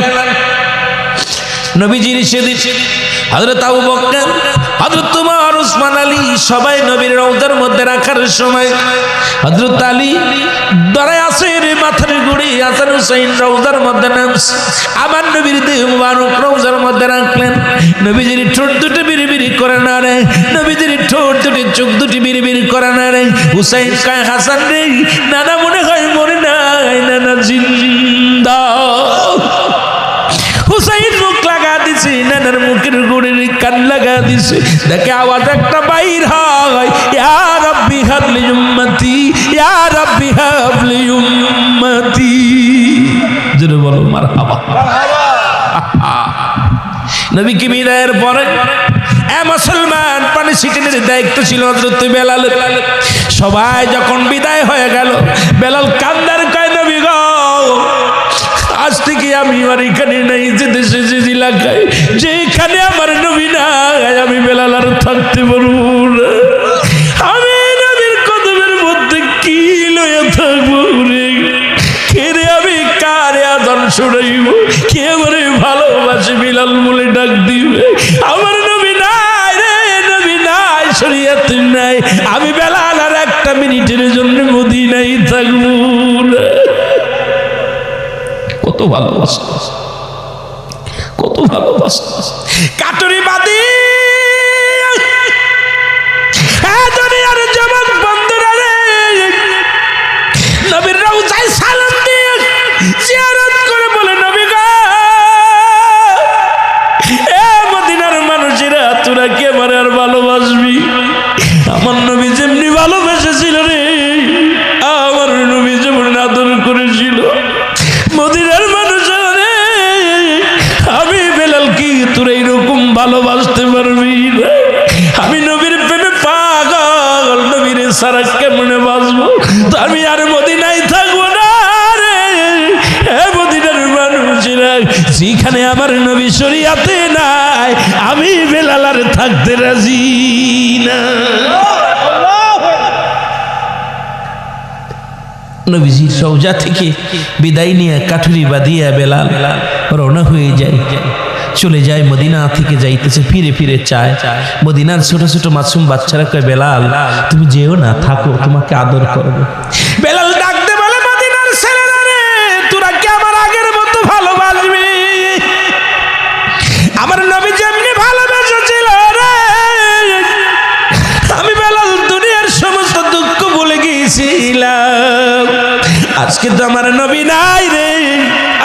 নবীজির সেদিন হযরত আবু বকর, হযরত ওমর, ওসমান আলী সবাই নবীর রওজার মধ্যে রাখার সময় হযরত আলী দাঁড়ায় আছে রে, মাথার গুড়ি হাসান হুসাইন রওজার মধ্যে নামছে। আমার নবীর দেহ মুবারক রওজার মধ্যে রাখলেন। নবীজির ঠোঁট দুটো বিড়বিড় করে না রে, নবীজির ঠোঁট দুটি চোখ দুটি বিড়বিড় করে না রে। হুসাইন কয় হাসান রে, নানা মনে হয় মরে নাই, নানা জিন্দা। হুসাইন মুখ লাগা দিছে, নানার মুখের গুড়ির কান লাগা দিছে। দেখে আওয়াজ একটা বাইর হয়, ইয়া রাব্বি হাবলি উম্মতি, ইয়া রাব্বি হাবলি উম্মতি। জোরে বলো মারহাবা। নবী কি বিদায়ের পরে এ মুসলমান পানি ছিটানোর দায়িত্ব ছিল হযরত বেলালের। সবাই যখন বিদায় হয়ে গেল, বেলাল কান্দার কয় নবী গো, আজ থেকে আমি আর এখানে নাই, যে দেশে যে এলাকায় যেখানে আমার নবী নাই, আমি বেলাল আর থাকতে পারবো না। আমি নবীর কদমের মধ্যে কি লইয়া থাকবো রে? কে রে আমি কারে আযান শুনাইব? কে আমারে ভালোবাসে বেলাল বলে ডাক দিবে? আমার নবী নাই রে, নবী নাই, শরীয়ত নাই। আমি বেলাল আর একটা মিনিটের জন্য মদিনায় থাকবো না। কত ভালোবাসত, কত ভালোবাসত। কাটুরি বাদী দুনিয়ার যুবক বন্ধুরা রে, নবীর রওজায় সালাম দিয়ে জিয়ারত করে বলে, নবী গো, এ মদিনার মানুষেরা তোরা কি আমার আর ভালোবাসবি? আমার নবী যেমনি ভালোবেসেছিল রে, আমার নবী যেমন আদর করেছিল, মদিনার মানুষ রে, আমি বেলাল কি তোর এইরকম ভালোবাসতে পারবি না? আমি নবীর প্রেমে পাগল, নবীর সারা কেমনে বাঁচবো? তো আমি আর মদিনায় থাকবো না রে। মদিনার মানুষেরা যেখানে আমার নবী শরীয়তে নাই, আমি বেলাল আর থাকতে রাজি না। নবীজির রওজা থেকে বিদায় নিয়ে কাঠুরি বাঁধিয়া বেলাল রওনা হয়ে যায়, চলে যায় মদিনা থেকে যাইতেছে, ফিরে ফিরে চায়। মদিনার ছোট ছোট মাসুম বাচ্চারা কয়, বেলাল তুমি যেও না, থাকো, তোমাকে আদর করবো। বেলাল ডাকতে বলে, মদিনার ছেলেরা রে, তোরা কি আমার আগের মতো ভালোবাসবি? আমার নবী যেমনি ভালোবেসেছিল রে, আমি বেলাল দুনিয়ার সমস্ত দুঃখ ভুলে গিয়েছিলাম। আজকে তো আমার নবী নাই রে,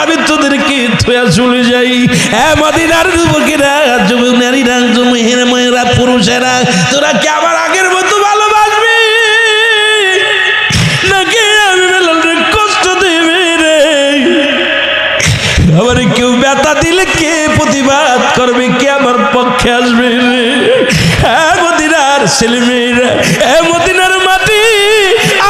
আমি তোদেরকে থুয়া চলে যাই। মদিনার যুবকেরা, যুবক নারীরা, মেয়েরা, পুরুষেরা, তোরা কি আমার আগের মতো ভালোবাসবি নাকি আমি বেলালের কষ্ট দেবে রে? আমার কেউ ব্যথা দিলে কে প্রতিবাদ করবে? কে আমার পক্ষে আসবে রে? মদিনার ছেলে মেয়েরা, মদিনার মাটি,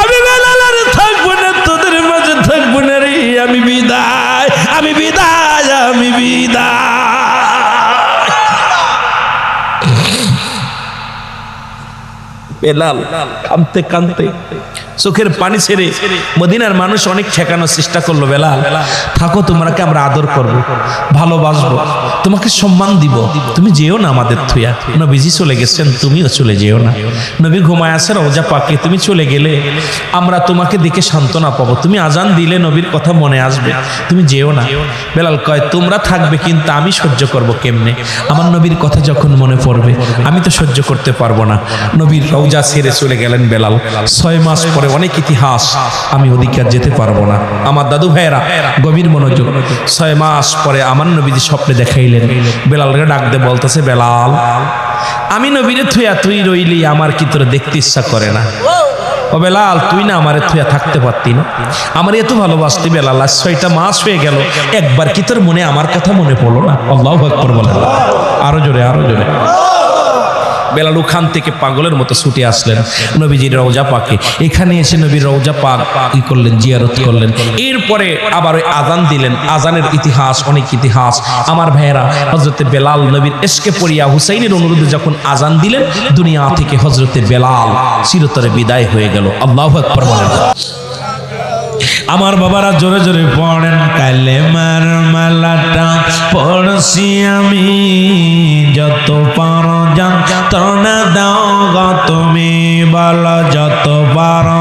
আমি বেলাল আর থাকবো না, তোদের মাঝে থাকবো না রে। আমি বিদায়, আমি বিদায়, আমি বিদায়। বেলাল কাঁদতে কাঁদতে চোখের পানি ছেড়ে মদিনার মানুষ অনেক ঠেকানোর চেষ্টা করলো, বেলাল থাকো, তোমাকে আমরা আদর করবো, ভালোবাসবো, তোমাকে সম্মান দিব, তুমি যেও না আমাদের থুয়া। নবীজি চলে গেছেন, তুমিও চলে যেও না। নবী ঘুমায় আছে রওজা পাকে, তুমি চলে গেলে আমরা তোমাকে দেখে সান্ত্বনা পাবো। তুমি আজান দিলে নবীর কথা মনে আসবে, তুমি যেও না। বেলাল কয়, তোমরা থাকবে, কিন্তু আমি সহ্য করব কেমনে? আমার নবীর কথা যখন মনে পড়বে আমি তো সহ্য করতে পারবো না। নবীর রওজা রওজা ছেড়ে চলে গেলেন বেলাল। 6 মাস পরে অনেক ইতিহাস, আমি ওদিকে আর যেতে পারবো না। আমার দাদু ভাইয়েরা গভীর মনোযোগ। 6 মাস পরে আমার নবীজি স্বপ্নে দেখাইলেন, বেলালকে ডাক দিয়ে বলতেছে, বেলাল আমি নবীরে থুয়া তুই রইলি, আমার কি তোর দেখতে ইচ্ছা করে না? ও বেলাল, তুই না আমারে থুয়া থাকতে পারতি না? আমার এত ভালোবাসতি বেলাল, আজ 6টা মাস হয়ে গেল, একবার কি তোর মনে আমার কথা মনে পড়লো না? আল্লাহু আকবার বলেন, আরো জোরে আরো জোরে। বেলাল ওখান থেকে পাগলের মতো ছুটে আসলেন নবীজির রওজা পাকে। এখানে এসে নবীর রওজা পাক কি করলেন? জিয়ারত করলেন। এরপরে আবার ওই আজান দিলেন। আজানের ইতিহাস, অনেক ইতিহাস আমার ভাইয়েরা। হযরতে বেলাল নবীর এশকে পড়িয়া হুসাইনের অনুরোধে যখন আজান দিলেন, দুনিয়া থেকে হযরতে বেলাল চিরতরে বিদায় হয়ে গেল। আল্লাহু আকবার বলেন। আমার বাবারা জোরে জোরে পড়েন, কালেমার মালাটা পড়ছি আমি, যত পারো যন্ত্রণা দাও গো তুমি, বলো যত পারো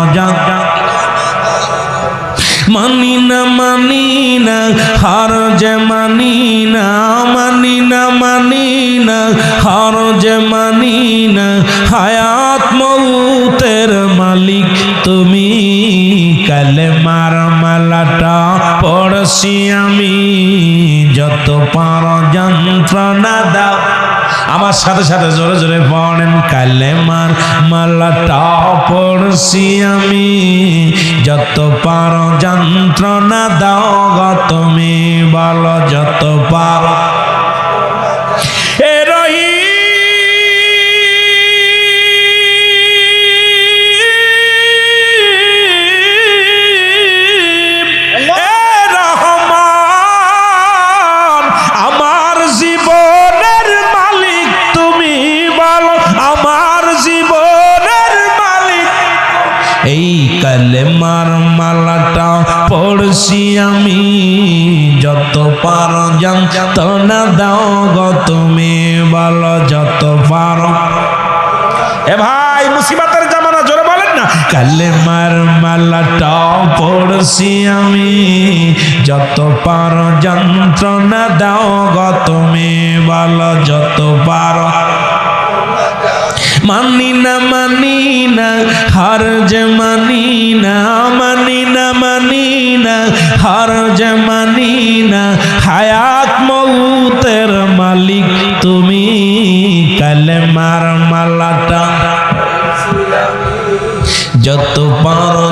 মানি না মানি না হার যে মানি না, মানি না মানি না হার যে মানি না, হায়াত মৌতের মালিক তুমি, কালেমার মালাটা পড়ছি আমি, যত পারো যন্ত্রণা দাও। আমার সাথে সাথে জোরে জোরে পড়েন, কালেমার মালাটা পড়ছি আমি, যত পারো যন্ত্রণা দাও গো তুমি, বলো যত পারো। এই কালেমার মালাটা পড়ছি আমি, যত পারো যন্ত্রণা দাও গো তুমি, বলো যত পারো। এ ভাই, মুসিবতের জামানা, জোরে বলেন না। কালেমার মালাটা পড়ছি আমি, যত পারো যন্ত্রণা দাও গো তুমি, বলো যত পারো। মানি না মানি না হার যে মানি না, মানি না মানি না হার যে মানি না, হায়াত মৌতের মালিক তুমি, কালেমার মালাটা যত পারো